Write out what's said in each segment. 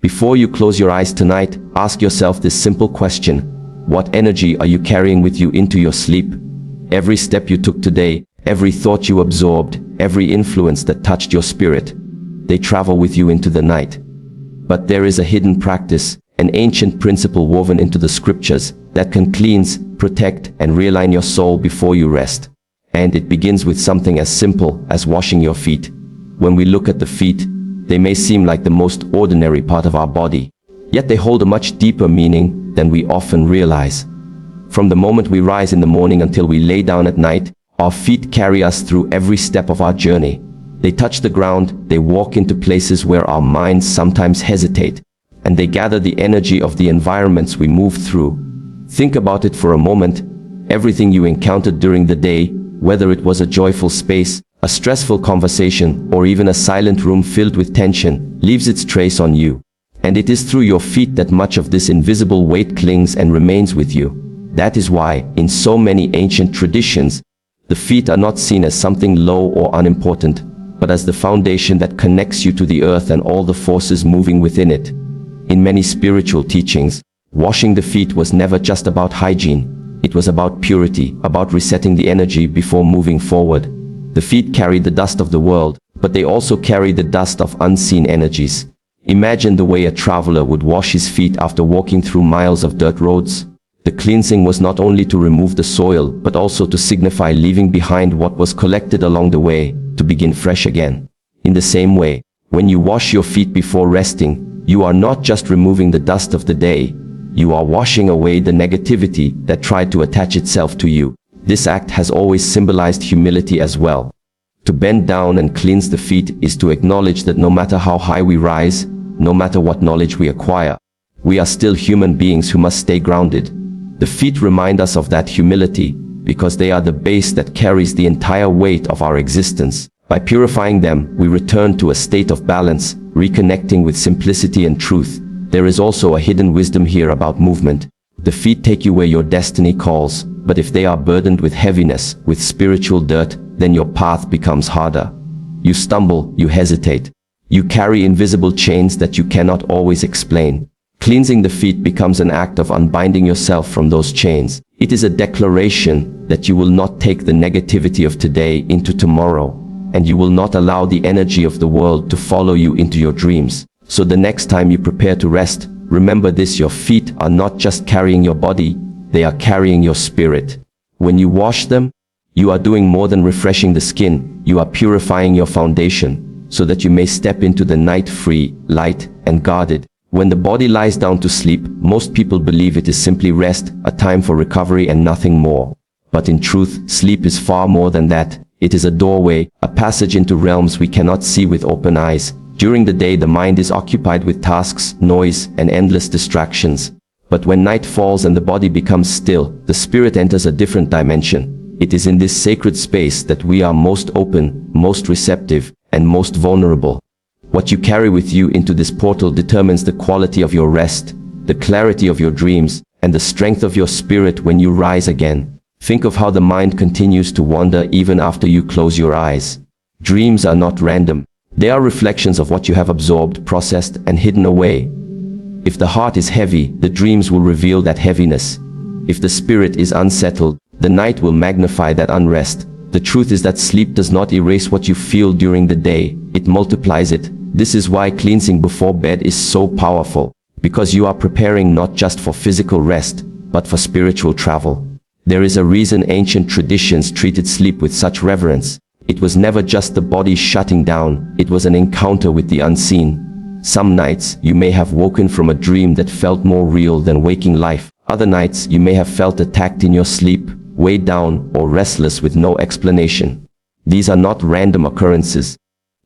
Before you close your eyes tonight, ask yourself this simple question. What energy are you carrying with you into your sleep? Every step you took today, every thought you absorbed, every influence that touched your spirit, they travel with you into the night. But there is a hidden practice, an ancient principle woven into the scriptures that can cleanse, protect, and realign your soul before you rest. And it begins with something as simple as washing your feet. When we look at the feet, they may seem like the most ordinary part of our body, yet they hold a much deeper meaning than we often realize. From the moment we rise in the morning until we lay down at night, our feet carry us through every step of our journey. They touch the ground, they walk into places where our minds sometimes hesitate, and they gather the energy of the environments we move through. Think about it for a moment. Everything you encountered during the day, whether it was a joyful space, a stressful conversation, or even a silent room filled with tension, leaves its trace on you. And it is through your feet that much of this invisible weight clings and remains with you. That is why, in so many ancient traditions, the feet are not seen as something low or unimportant, but as the foundation that connects you to the earth and all the forces moving within it. In many spiritual teachings, washing the feet was never just about hygiene. It was about purity, about resetting the energy before moving forward. The feet carry the dust of the world, but they also carry the dust of unseen energies. Imagine the way a traveler would wash his feet after walking through miles of dirt roads. The cleansing was not only to remove the soil, but also to signify leaving behind what was collected along the way, to begin fresh again. In the same way, when you wash your feet before resting, you are not just removing the dust of the day, you are washing away the negativity that tried to attach itself to you. This act has always symbolized humility as well. To bend down and cleanse the feet is to acknowledge that no matter how high we rise, no matter what knowledge we acquire, we are still human beings who must stay grounded. The feet remind us of that humility, because they are the base that carries the entire weight of our existence. By purifying them, we return to a state of balance, reconnecting with simplicity and truth. There is also a hidden wisdom here about movement. The feet take you where your destiny calls, but if they are burdened with heaviness, with spiritual dirt, then your path becomes harder. You stumble, you hesitate. You carry invisible chains that you cannot always explain. Cleansing the feet becomes an act of unbinding yourself from those chains. It is a declaration that you will not take the negativity of today into tomorrow, and you will not allow the energy of the world to follow you into your dreams. So the next time you prepare to rest, remember this: your feet are not just carrying your body, they are carrying your spirit. When you wash them, you are doing more than refreshing the skin, you are purifying your foundation, so that you may step into the night free, light, and guarded. When the body lies down to sleep, most people believe it is simply rest, a time for recovery and nothing more. But in truth, sleep is far more than that. It is a doorway, a passage into realms we cannot see with open eyes. During the day, the mind is occupied with tasks, noise, and endless distractions. But when night falls and the body becomes still, the spirit enters a different dimension. It is in this sacred space that we are most open, most receptive, and most vulnerable. What you carry with you into this portal determines the quality of your rest, the clarity of your dreams, and the strength of your spirit when you rise again. Think of how the mind continues to wander even after you close your eyes. Dreams are not random. They are reflections of what you have absorbed, processed, and hidden away. If the heart is heavy, the dreams will reveal that heaviness. If the spirit is unsettled, the night will magnify that unrest. The truth is that sleep does not erase what you feel during the day, it multiplies it. This is why cleansing before bed is so powerful, because you are preparing not just for physical rest, but for spiritual travel. There is a reason ancient traditions treated sleep with such reverence. It was never just the body shutting down, it was an encounter with the unseen. Some nights, you may have woken from a dream that felt more real than waking life. Other nights, you may have felt attacked in your sleep, weighed down, or restless with no explanation. These are not random occurrences.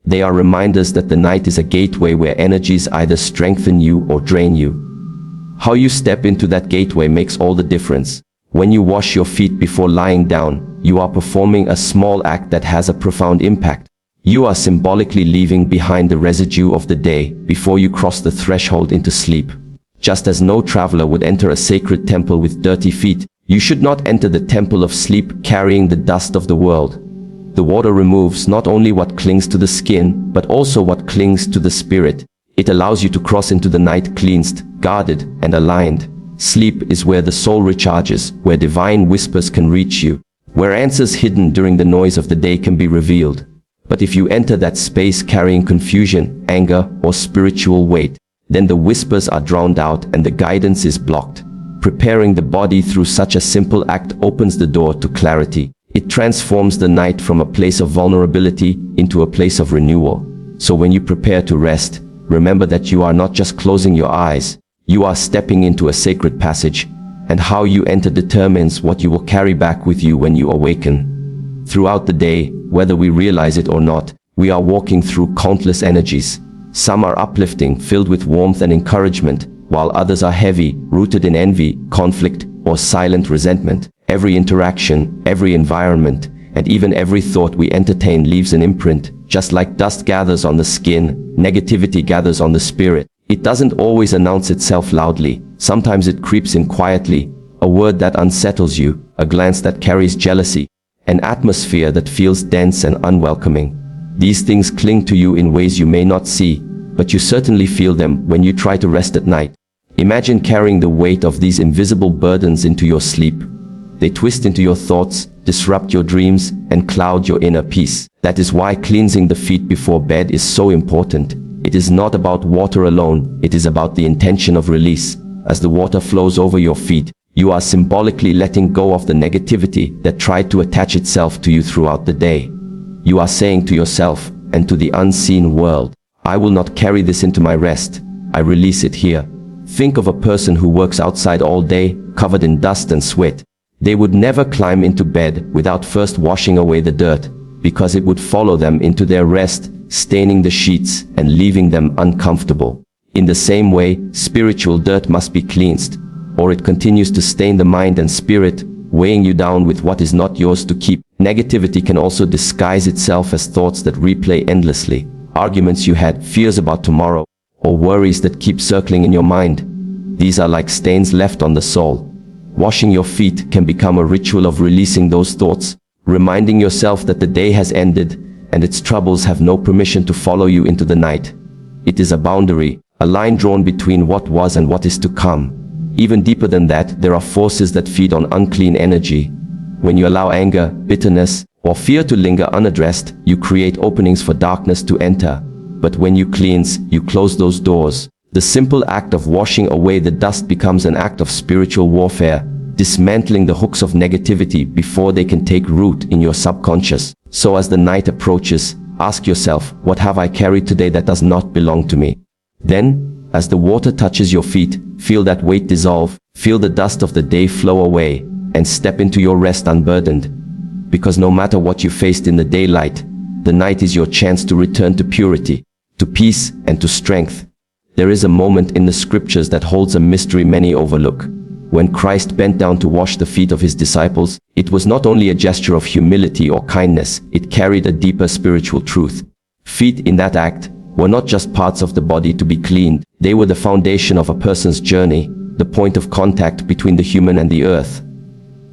They are reminders that the night is a gateway where energies either strengthen you or drain you. How you step into that gateway makes all the difference. When you wash your feet before lying down, you are performing a small act that has a profound impact. You are symbolically leaving behind the residue of the day before you cross the threshold into sleep. Just as no traveler would enter a sacred temple with dirty feet, you should not enter the temple of sleep carrying the dust of the world. The water removes not only what clings to the skin, but also what clings to the spirit. It allows you to cross into the night cleansed, guarded, and aligned. Sleep is where the soul recharges, where divine whispers can reach you, where answers hidden during the noise of the day can be revealed. But if you enter that space carrying confusion, anger, or spiritual weight, then the whispers are drowned out and the guidance is blocked. Preparing the body through such a simple act opens the door to clarity. It transforms the night from a place of vulnerability into a place of renewal. So when you prepare to rest, remember that you are not just closing your eyes, you are stepping into a sacred passage, and how you enter determines what you will carry back with you when you awaken. Throughout the day, whether we realize it or not, we are walking through countless energies. Some are uplifting, filled with warmth and encouragement, while others are heavy, rooted in envy, conflict, or silent resentment. Every interaction, every environment, and even every thought we entertain leaves an imprint. Just like dust gathers on the skin, negativity gathers on the spirit. It doesn't always announce itself loudly. Sometimes it creeps in quietly. A word that unsettles you, a glance that carries jealousy, an atmosphere that feels dense and unwelcoming. These things cling to you in ways you may not see, but you certainly feel them when you try to rest at night. Imagine carrying the weight of these invisible burdens into your sleep. They twist into your thoughts, disrupt your dreams, and cloud your inner peace. That is why cleansing the feet before bed is so important. It is not about water alone, it is about the intention of release. As the water flows over your feet, you are symbolically letting go of the negativity that tried to attach itself to you throughout the day. You are saying to yourself and to the unseen world, I will not carry this into my rest. I release it here. Think of a person who works outside all day, covered in dust and sweat. They would never climb into bed without first washing away the dirt, because it would follow them into their rest, staining the sheets and leaving them uncomfortable. In the same way, spiritual dirt must be cleansed, or it continues to stain the mind and spirit, weighing you down with what is not yours to keep. Negativity can also disguise itself as thoughts that replay endlessly, arguments you had, fears about tomorrow, or worries that keep circling in your mind. These are like stains left on the soul. Washing your feet can become a ritual of releasing those thoughts, reminding yourself that the day has ended and its troubles have no permission to follow you into the night. It is a boundary, a line drawn between what was and what is to come. Even deeper than that, there are forces that feed on unclean energy. When you allow anger, bitterness, or fear to linger unaddressed, you create openings for darkness to enter. But when you cleanse, you close those doors. The simple act of washing away the dust becomes an act of spiritual warfare, dismantling the hooks of negativity before they can take root in your subconscious. So as the night approaches, ask yourself, what have I carried today that does not belong to me? Then, as the water touches your feet, feel that weight dissolve, feel the dust of the day flow away, and step into your rest unburdened. Because no matter what you faced in the daylight, the night is your chance to return to purity, to peace, and to strength. There is a moment in the scriptures that holds a mystery many overlook. When Christ bent down to wash the feet of his disciples, it was not only a gesture of humility or kindness, it carried a deeper spiritual truth. Feet in that act were not just parts of the body to be cleaned, they were the foundation of a person's journey, the point of contact between the human and the earth.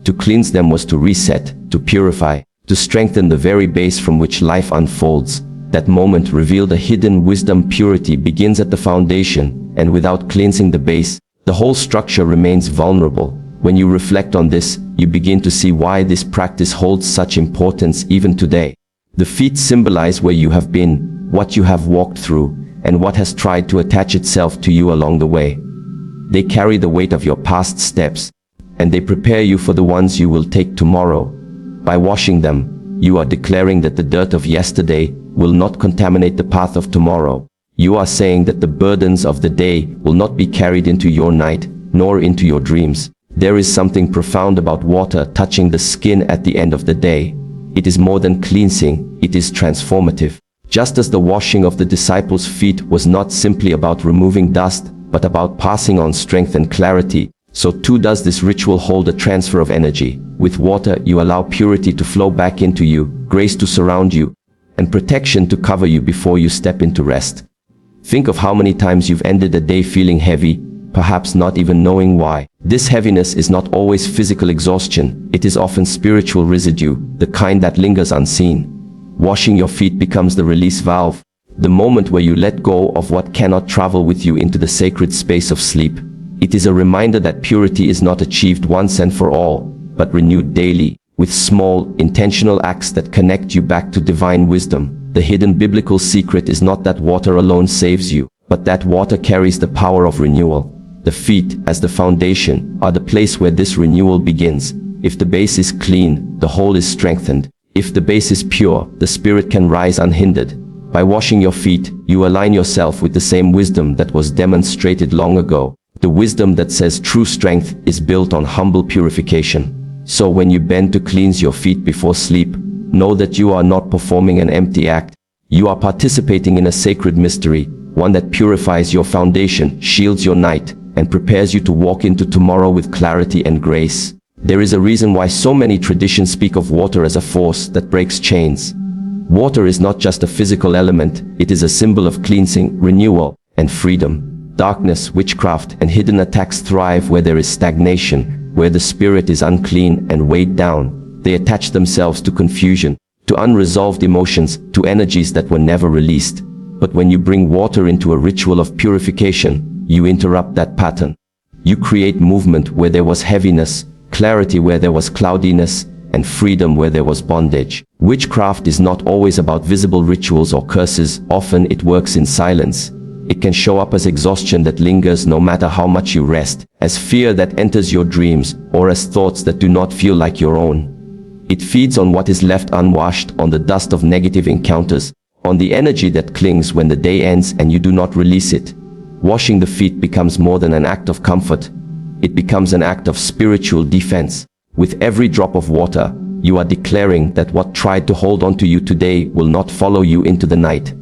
To cleanse them was to reset, to purify, to strengthen the very base from which life unfolds. That moment revealed a hidden wisdom. Purity begins at the foundation, and without cleansing the base, the whole structure remains vulnerable. When you reflect on this, you begin to see why this practice holds such importance even today. The feet symbolize where you have been, what you have walked through, and what has tried to attach itself to you along the way. They carry the weight of your past steps, and they prepare you for the ones you will take tomorrow. By washing them, you are declaring that the dirt of yesterday will not contaminate the path of tomorrow. You are saying that the burdens of the day will not be carried into your night, nor into your dreams. There is something profound about water touching the skin at the end of the day. It is more than cleansing, it is transformative. Just as the washing of the disciples' feet was not simply about removing dust, but about passing on strength and clarity, so too does this ritual hold a transfer of energy. With water, you allow purity to flow back into you, grace to surround you, and protection to cover you before you step into rest. Think of how many times you've ended a day feeling heavy, perhaps not even knowing why. This heaviness is not always physical exhaustion, it is often spiritual residue, the kind that lingers unseen. Washing your feet becomes the release valve. the moment where you let go of what cannot travel with you into the sacred space of sleep. It is a reminder that purity is not achieved once and for all, but renewed daily, with small, intentional acts that connect you back to divine wisdom. The hidden biblical secret is not that water alone saves you, but that water carries the power of renewal. The feet, as the foundation, are the place where this renewal begins. If the base is clean, the whole is strengthened. If the base is pure, the spirit can rise unhindered. By washing your feet, you align yourself with the same wisdom that was demonstrated long ago. The wisdom that says true strength is built on humble purification. So when you bend to cleanse your feet before sleep, know that you are not performing an empty act. You are participating in a sacred mystery, one that purifies your foundation, shields your night, and prepares you to walk into tomorrow with clarity and grace. There is a reason why so many traditions speak of water as a force that breaks chains. Water is not just a physical element, it is a symbol of cleansing, renewal, and freedom. Darkness, witchcraft, and hidden attacks thrive where there is stagnation, where the spirit is unclean and weighed down. They attach themselves to confusion, to unresolved emotions, to energies that were never released. But when you bring water into a ritual of purification, you interrupt that pattern. You create movement where there was heaviness, clarity where there was cloudiness, and freedom where there was bondage. Witchcraft is not always about visible rituals or curses. Often it works in silence. It can show up as exhaustion that lingers no matter how much you rest, as fear that enters your dreams, or as thoughts that do not feel like your own. It feeds on what is left unwashed, on the dust of negative encounters, on the energy that clings when the day ends and you do not release it. Washing the feet becomes more than an act of comfort. It becomes an act of spiritual defense. With every drop of water, you are declaring that what tried to hold on to you today will not follow you into the night.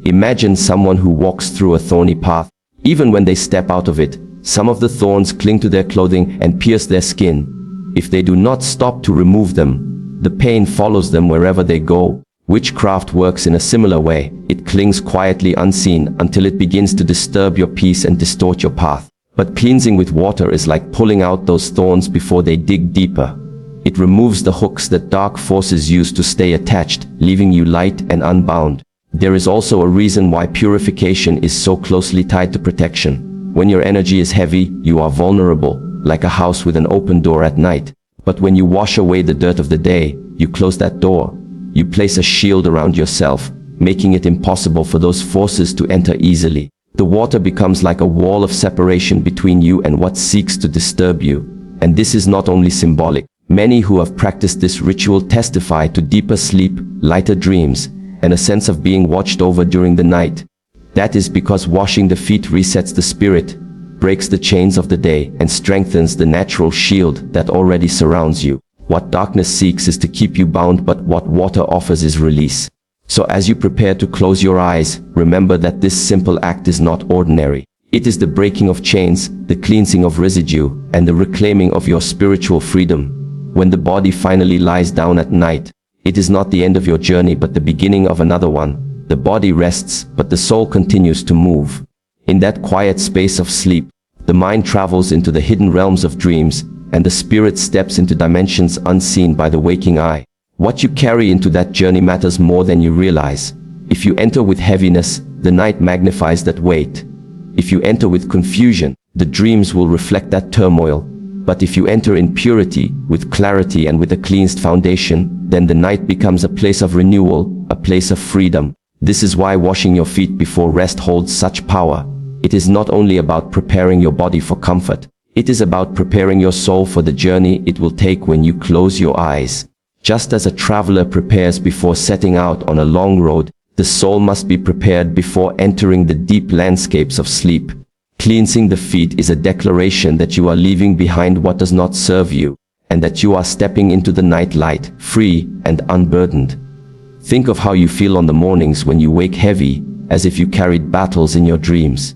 Imagine someone who walks through a thorny path. Even when they step out of it, some of the thorns cling to their clothing and pierce their skin. If they do not stop to remove them, the pain follows them wherever they go. Witchcraft works in a similar way. It clings quietly unseen until it begins to disturb your peace and distort your path. But cleansing with water is like pulling out those thorns before they dig deeper. It removes the hooks that dark forces use to stay attached, leaving you light and unbound. There is also a reason why purification is so closely tied to protection. When your energy is heavy, you are vulnerable, like a house with an open door at night. But when you wash away the dirt of the day, you close that door. You place a shield around yourself, making it impossible for those forces to enter easily. The water becomes like a wall of separation between you and what seeks to disturb you. And this is not only symbolic. Many who have practiced this ritual testify to deeper sleep, lighter dreams, and a sense of being watched over during the night. That is because washing the feet resets the spirit, breaks the chains of the day, and strengthens the natural shield that already surrounds you. What darkness seeks is to keep you bound, but what water offers is release. So as you prepare to close your eyes, remember that this simple act is not ordinary. It is the breaking of chains, the cleansing of residue, and the reclaiming of your spiritual freedom. When the body finally lies down at night, it is not the end of your journey but the beginning of another one. The body rests, but the soul continues to move. In that quiet space of sleep, the mind travels into the hidden realms of dreams, and the spirit steps into dimensions unseen by the waking eye. What you carry into that journey matters more than you realize. If you enter with heaviness, the night magnifies that weight. If you enter with confusion, the dreams will reflect that turmoil. But if you enter in purity, with clarity and with a cleansed foundation, then the night becomes a place of renewal, a place of freedom. This is why washing your feet before rest holds such power. It is not only about preparing your body for comfort. It is about preparing your soul for the journey it will take when you close your eyes. Just as a traveler prepares before setting out on a long road, the soul must be prepared before entering the deep landscapes of sleep. Cleansing the feet is a declaration that you are leaving behind what does not serve you, and that you are stepping into the night light, free and unburdened. Think of how you feel on the mornings when you wake heavy, as if you carried battles in your dreams.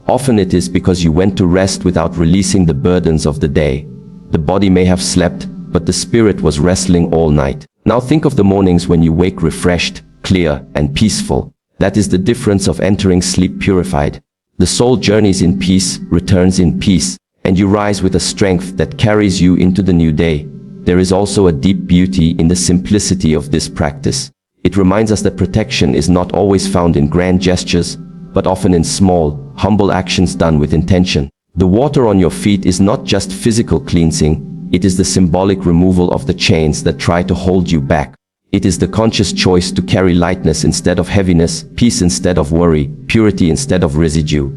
Often it is because you went to rest without releasing the burdens of the day. The body may have slept, but the spirit was wrestling all night. Now think of the mornings when you wake refreshed, clear, and peaceful. That is the difference of entering sleep purified. The soul journeys in peace, returns in peace, and you rise with a strength that carries you into the new day. There is also a deep beauty in the simplicity of this practice. It reminds us that protection is not always found in grand gestures, but often in small, humble actions done with intention. The water on your feet is not just physical cleansing, it is the symbolic removal of the chains that try to hold you back. It is the conscious choice to carry lightness instead of heaviness, peace instead of worry, purity instead of residue.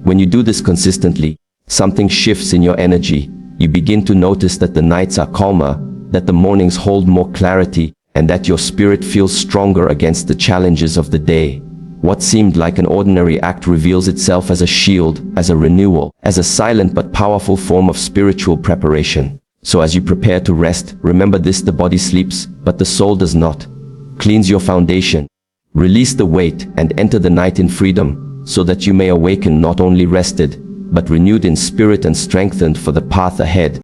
When you do this consistently, something shifts in your energy. You begin to notice that the nights are calmer, that the mornings hold more clarity, and that your spirit feels stronger against the challenges of the day. What seemed like an ordinary act reveals itself as a shield, as a renewal, as a silent but powerful form of spiritual preparation. So as you prepare to rest, remember this: the body sleeps, but the soul does not. Cleanse your foundation. Release the weight and enter the night in freedom, so that you may awaken not only rested, but renewed in spirit and strengthened for the path ahead.